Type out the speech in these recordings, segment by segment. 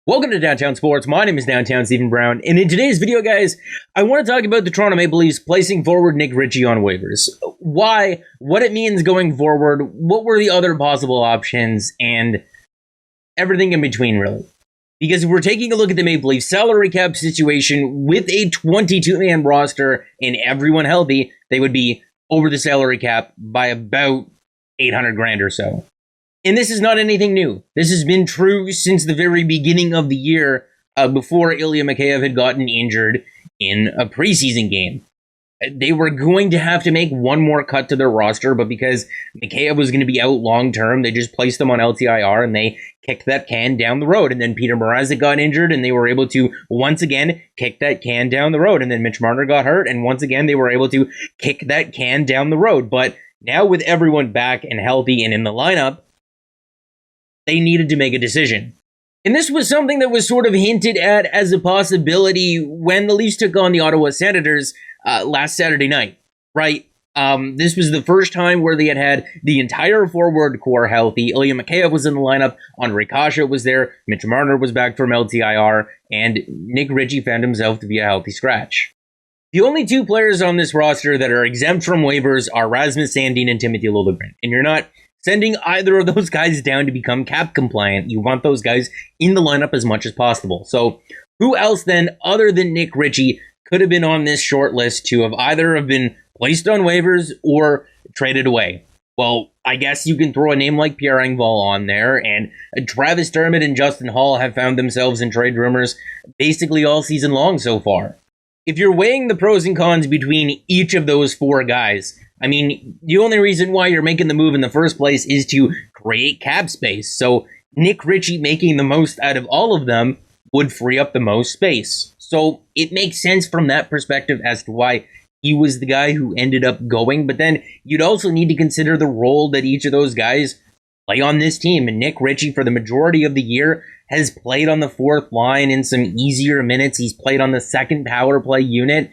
Welcome to Downtown Sports. My name is Downtown Stephen Brown, and in today's video, guys, I want to talk about the Toronto Maple Leafs placing forward Nick Ritchie on waivers. Why, what it means going forward, what were the other possible options, and everything in between, really. Because if we're taking a look at the Maple Leafs salary cap situation with a 22-man roster and everyone healthy, they would be over the salary cap by about $800,000 or so. And this is not anything new. This has been true since the very beginning of the year, before Ilya Mikheyev had gotten injured in a preseason game. They were going to have to make one more cut to their roster, but because Mikheyev was going to be out long-term, they just placed him on LTIR and they kicked that can down the road. And then Peter Mrazek got injured and they were able to once again kick that can down the road. And then Mitch Marner got hurt and once again they were able to kick that can down the road. But now with everyone back and healthy and in the lineup, they needed to make a decision. And this was something that was sort of hinted at as a possibility when the Leafs took on the Ottawa Senators last Saturday night, right? This was the first time where they had the entire forward core healthy. Ilya Mikheyev was in the lineup, Ondrej Kase was there, Mitch Marner was back from LTIR, and Nick Ritchie found himself to be a healthy scratch. The only two players on this roster that are exempt from waivers are Rasmus Sandin and Timothy Liljegren, and you're not sending either of those guys down to become cap compliant. You want those guys in the lineup as much as possible. So who else then, other than Nick Ritchie, could have been on this short list to have either have been placed on waivers or traded away? Well, I guess you can throw a name like Pierre Engvall on there, and Travis Dermott and Justin Hall have found themselves in trade rumors basically all season long so far. If you're weighing the pros and cons between each of those four guys, I mean, the only reason why you're making the move in the first place is to create cap space. So Nick Ritchie making the most out of all of them would free up the most space. So it makes sense from that perspective as to why he was the guy who ended up going. But then you'd also need to consider the role that each of those guys play on this team. And Nick Ritchie, for the majority of the year, has played on the fourth line in some easier minutes. He's played on the second power play unit,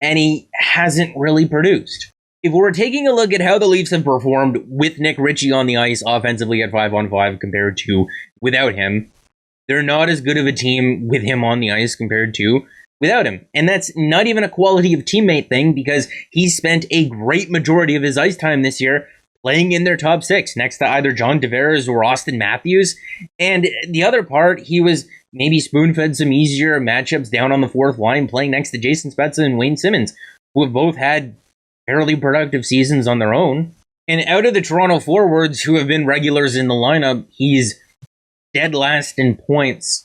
and he hasn't really produced. If we're taking a look at how the Leafs have performed with Nick Ritchie on the ice offensively at 5-on-5 compared to without him, they're not as good of a team with him on the ice compared to without him. And that's not even a quality of teammate thing, because he spent a great majority of his ice time this year playing in their top six next to either John Tavares or Austin Matthews. And the other part, he was maybe spoon-fed some easier matchups down on the fourth line playing next to Jason Spezza and Wayne Simmons, who have both had fairly productive seasons on their own. And out of the Toronto forwards who have been regulars in the lineup, he's dead last in points.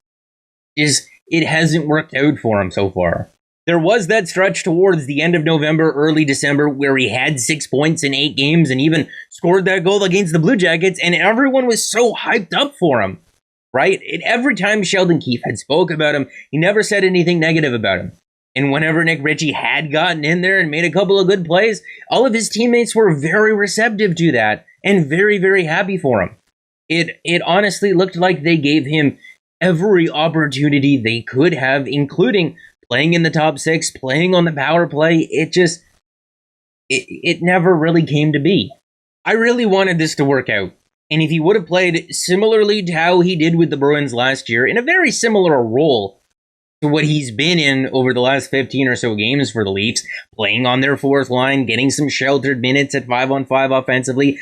It hasn't worked out for him so far. There was that stretch towards the end of November, early December, where he had 6 points in 8 games and even scored that goal against the Blue Jackets, and everyone was so hyped up for him, right? And every time Sheldon Keefe had spoke about him, he never said anything negative about him. And whenever Nick Ritchie had gotten in there and made a couple of good plays, all of his teammates were very receptive to that and very, very happy for him. It honestly looked like they gave him every opportunity they could have, including playing in the top six, playing on the power play. It never really came to be. I really wanted this to work out. And if he would have played similarly to how he did with the Bruins last year, in a very similar role to what he's been in over the last 15 or so games for the Leafs, playing on their fourth line, getting some sheltered minutes at 5-on-5 offensively,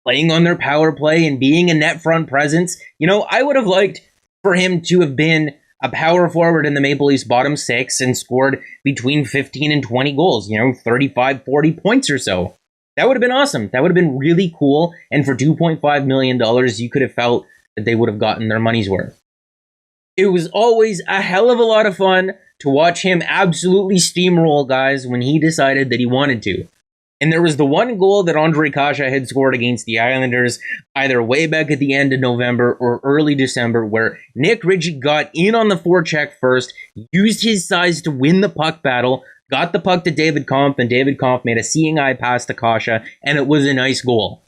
playing on their power play and being a net front presence. You know, I would have liked for him to have been a power forward in the Maple Leafs bottom six and scored between 15 and 20 goals, 35, 40 points or so. That would have been awesome. That would have been really cool. And for $2.5 million, you could have felt that they would have gotten their money's worth. It was always a hell of a lot of fun to watch him absolutely steamroll guys when he decided that he wanted to. And there was the one goal that Ondrej Kase had scored against the Islanders, either way back at the end of November or early December, where Nick Ritchie got in on the forecheck first, used his size to win the puck battle, got the puck to David Kampf, and David Kampf made a seeing eye pass to Kase, and it was a nice goal.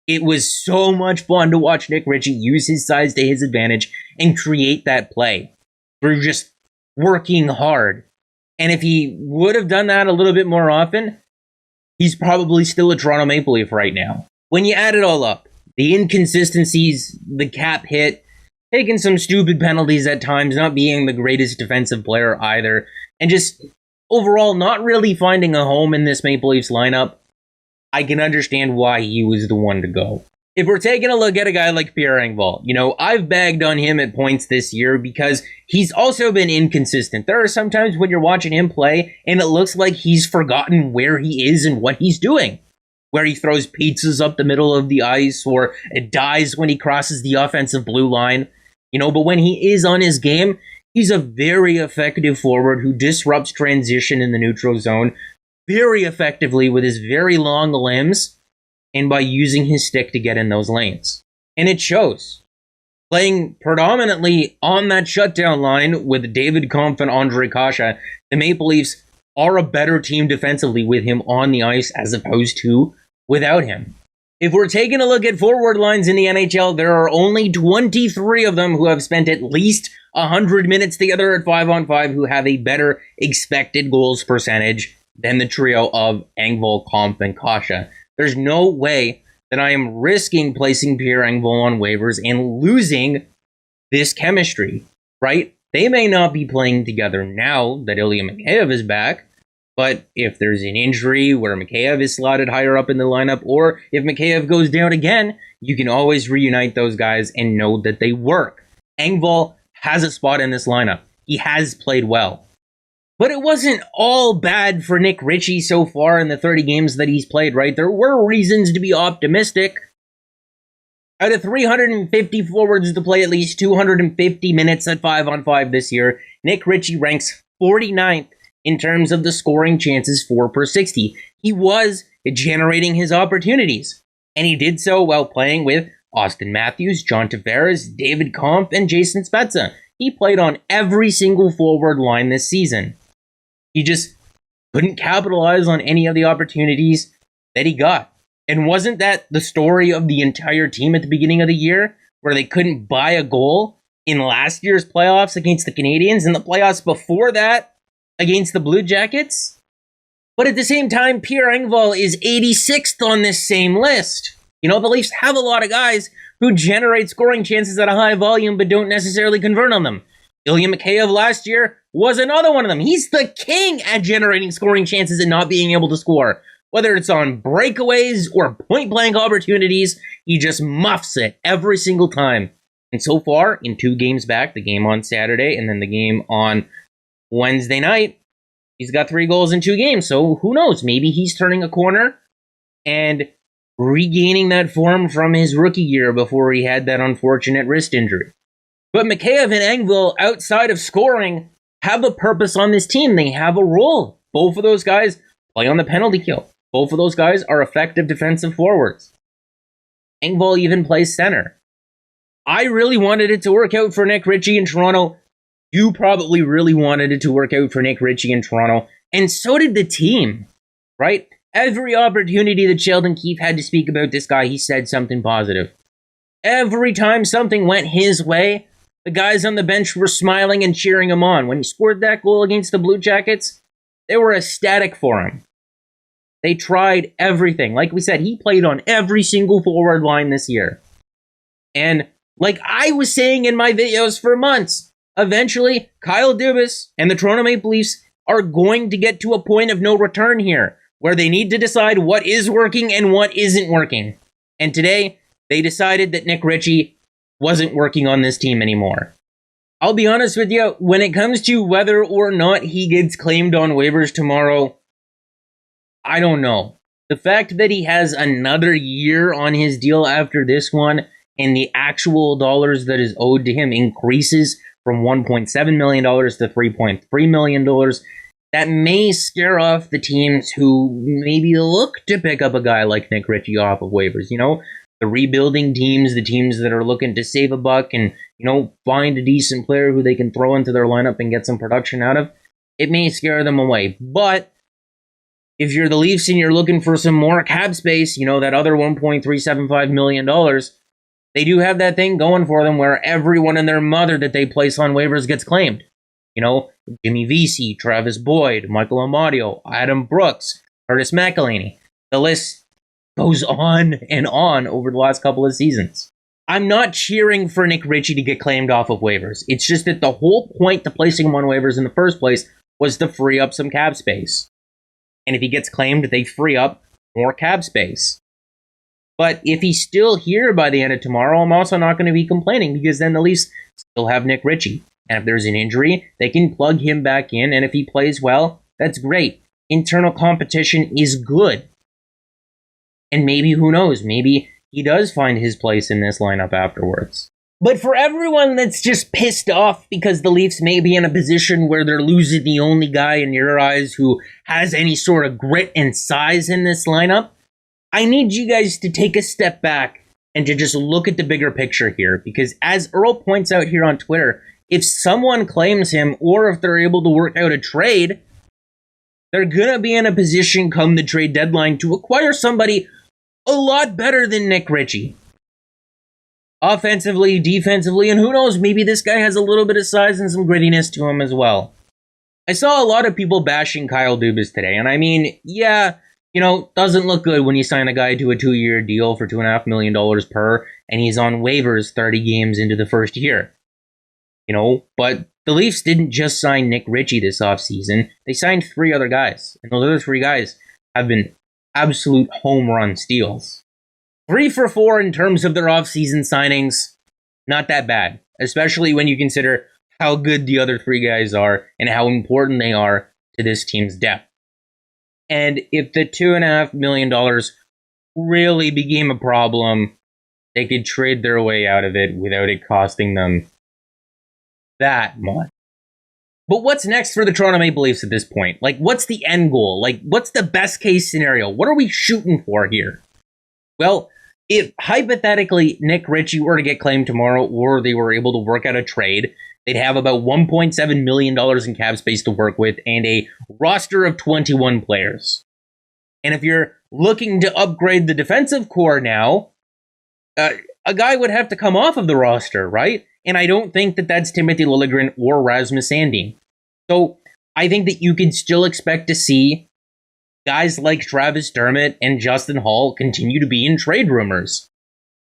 It was so much fun to watch Nick Ritchie use his size to his advantage and create that play through just working hard. And if he would have done that a little bit more often, he's probably still a Toronto Maple Leaf right now. When you add it all up, the inconsistencies, the cap hit, taking some stupid penalties at times, not being the greatest defensive player either, and just overall not really finding a home in this Maple Leafs lineup, I can understand why he was the one to go. If we're taking a look at a guy like Pierre Engvall, I've bagged on him at points this year because he's also been inconsistent. There are some times when you're watching him play and it looks like he's forgotten where he is and what he's doing. Where he throws pizzas up the middle of the ice or it dies when he crosses the offensive blue line. But when he is on his game, he's a very effective forward who disrupts transition in the neutral zone very effectively with his very long limbs and by using his stick to get in those lanes. And it shows. Playing predominantly on that shutdown line with David Kampf and Ondrej Kase, the Maple Leafs are a better team defensively with him on the ice as opposed to without him. If we're taking a look at forward lines in the NHL, there are only 23 of them who have spent at least 100 minutes together at 5-on-5 who have a better expected goals percentage than the trio of Engvall, Kampf, and Kase. There's no way that I am risking placing Pierre Engvall on waivers and losing this chemistry, right? They may not be playing together now that Ilya Mikheyev is back, but if there's an injury where Mikheyev is slotted higher up in the lineup, or if Mikheyev goes down again, you can always reunite those guys and know that they work. Engvall has a spot in this lineup. He has played well. But it wasn't all bad for Nick Ritchie so far in the 30 games that he's played, right? There were reasons to be optimistic. Out of 350 forwards to play at least 250 minutes at 5-on-5 this year, Nick Ritchie ranks 49th in terms of the scoring chances for per 60. He was generating his opportunities, and he did so while playing with Austin Matthews, John Tavares, David Kampf, and Jason Spezza. He played on every single forward line this season. He just couldn't capitalize on any of the opportunities that he got. And wasn't that the story of the entire team at the beginning of the year, where they couldn't buy a goal in last year's playoffs against the Canadiens and the playoffs before that against the Blue Jackets? But at the same time, Pierre Engvall is 86th on this same list. The Leafs have a lot of guys who generate scoring chances at a high volume but don't necessarily convert on them. Ilya Mikheyev last year was another one of them. He's the king at generating scoring chances and not being able to score. Whether it's on breakaways or point-blank opportunities, he just muffs it every single time. And so far, in 2 games back, the game on Saturday and then the game on Wednesday night, he's got 3 goals in 2 games. So who knows? Maybe he's turning a corner and regaining that form from his rookie year before he had that unfortunate wrist injury. But Mikheyev and Engvall, outside of scoring, have a purpose on this team. They have a role. Both of those guys play on the penalty kill. Both of those guys are effective defensive forwards. Engvall even plays center. I really wanted it to work out for Nick Ritchie in Toronto. You probably really wanted it to work out for Nick Ritchie in Toronto. And so did the team, right? Every opportunity that Sheldon Keefe had to speak about this guy, he said something positive. Every time something went his way, the guys on the bench were smiling and cheering him on. When he scored that goal against the Blue Jackets, they were ecstatic for him. They tried everything. Like we said, he played on every single forward line this year. And like I was saying in my videos for months, eventually Kyle Dubas and the Toronto Maple Leafs are going to get to a point of no return here, where they need to decide what is working and what isn't working. And today, they decided that Nick Ritchie wasn't working on this team anymore. I'll be honest with you, when it comes to whether or not he gets claimed on waivers tomorrow, I don't know. The fact that he has another year on his deal after this one, and the actual dollars that is owed to him increases from $1.7 million to $3.3 million, that may scare off the teams who maybe look to pick up a guy like Nick Ritchie off of waivers. The rebuilding teams, the teams that are looking to save a buck and, find a decent player who they can throw into their lineup and get some production out of. It may scare them away. But if you're the Leafs and you're looking for some more cap space, that other $1.375 million, they do have that thing going for them where everyone and their mother that they place on waivers gets claimed. Jimmy Vesey, Travis Boyd, Michael Amadio, Adam Brooks, Curtis McElhaney. The list goes on and on over the last couple of seasons. I'm not cheering for Nick Ritchie to get claimed off of waivers. It's just that the whole point to placing him on waivers in the first place was to free up some cap space. And if he gets claimed, they free up more cap space. But if he's still here by the end of tomorrow, I'm also not going to be complaining, because then the Leafs still have Nick Ritchie. And if there's an injury, they can plug him back in, and if he plays well, that's great. Internal competition is good. And maybe, who knows, maybe he does find his place in this lineup afterwards. But for everyone that's just pissed off because the Leafs may be in a position where they're losing the only guy in your eyes who has any sort of grit and size in this lineup, I need you guys to take a step back and to just look at the bigger picture here. Because as Earl points out here on Twitter, if someone claims him, or if they're able to work out a trade, they're going to be in a position come the trade deadline to acquire somebody a lot better than Nick Ritchie. Offensively, defensively, and who knows, maybe this guy has a little bit of size and some grittiness to him as well. I saw a lot of people bashing Kyle Dubas today, and I mean, yeah, doesn't look good when you sign a guy to a 2-year deal for $2.5 million per, and he's on waivers 30 games into the first year. But the Leafs didn't just sign Nick Ritchie this offseason. They signed 3 other guys, and those other 3 guys have been absolute home run steals. 3 for 4 in terms of their offseason signings. Not that bad, especially when you consider how good the other 3 guys are and how important they are to this team's depth. And if the $2.5 million really became a problem, they could trade their way out of it without it costing them that much. But what's next for the Toronto Maple Leafs at this point? What's the end goal? What's the best case scenario? What are we shooting for here? Well, if hypothetically Nick Ritchie were to get claimed tomorrow, or they were able to work out a trade, they'd have about $1.7 million in cap space to work with and a roster of 21 players. And if you're looking to upgrade the defensive core now, a guy would have to come off of the roster, right? And I don't think that that's Timothy Liljegren or Rasmus Sandin. So I think that you can still expect to see guys like Travis Dermott and Justin Hall continue to be in trade rumors.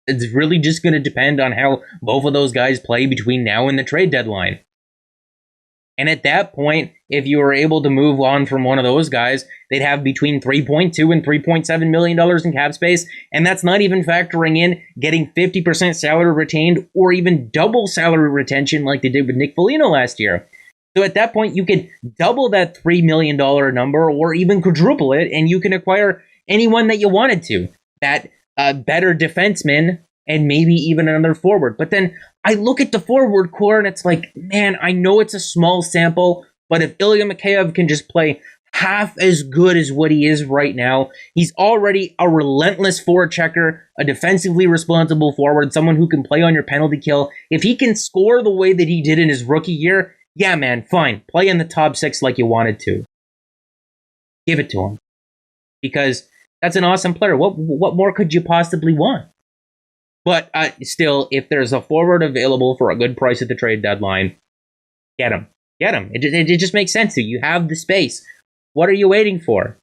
It's really just going to depend on how both of those guys play between now and the trade deadline. And at that point, if you were able to move on from one of those guys, they'd have between $3.2 and $3.7 million in cap space. And that's not even factoring in getting 50% salary retained or even double salary retention like they did with Nick Foligno last year. So at that point, you could double that $3 million number or even quadruple it, and you can acquire anyone that you wanted to. That better defenseman and maybe even another forward. But then I look at the forward core and it's like, man, I know it's a small sample, but if Ilya Mikheyev can just play half as good as what he is right now, he's already a relentless forward checker, a defensively responsible forward, someone who can play on your penalty kill. If he can score the way that he did in his rookie year, yeah, man, fine. Play in the top 6 like you wanted to. Give it to him. Because that's an awesome player. What more could you possibly want? But still, if there's a forward available for a good price at the trade deadline, get him. Get him. It just makes sense to you. You have the space. What are you waiting for?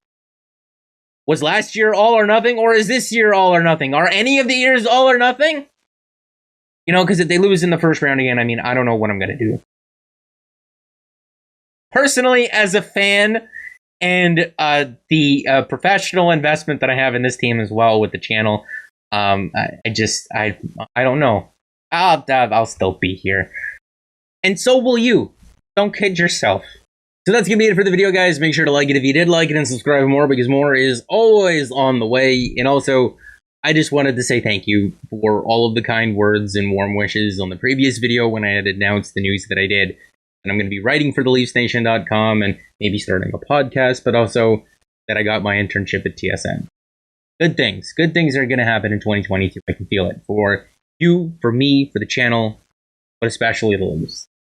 Was last year all or nothing, or is this year all or nothing? Are any of the years all or nothing? Because if they lose in the first round again, I mean, I don't know what I'm going to do. Personally, as a fan and the professional investment that I have in this team as well with the channel, I don't know. I'll still be here. And so will you. Don't kid yourself. So that's going to be it for the video, guys. Make sure to like it if you did like it and subscribe for more, because more is always on the way. And also, I just wanted to say thank you for all of the kind words and warm wishes on the previous video when I had announced the news that I did. And I'm going to be writing for theleafsnation.com and maybe starting a podcast, but also that I got my internship at TSN. Good things. Good things are going to happen in 2022. I can feel it. For you, for me, for the channel, but especially the Leafs.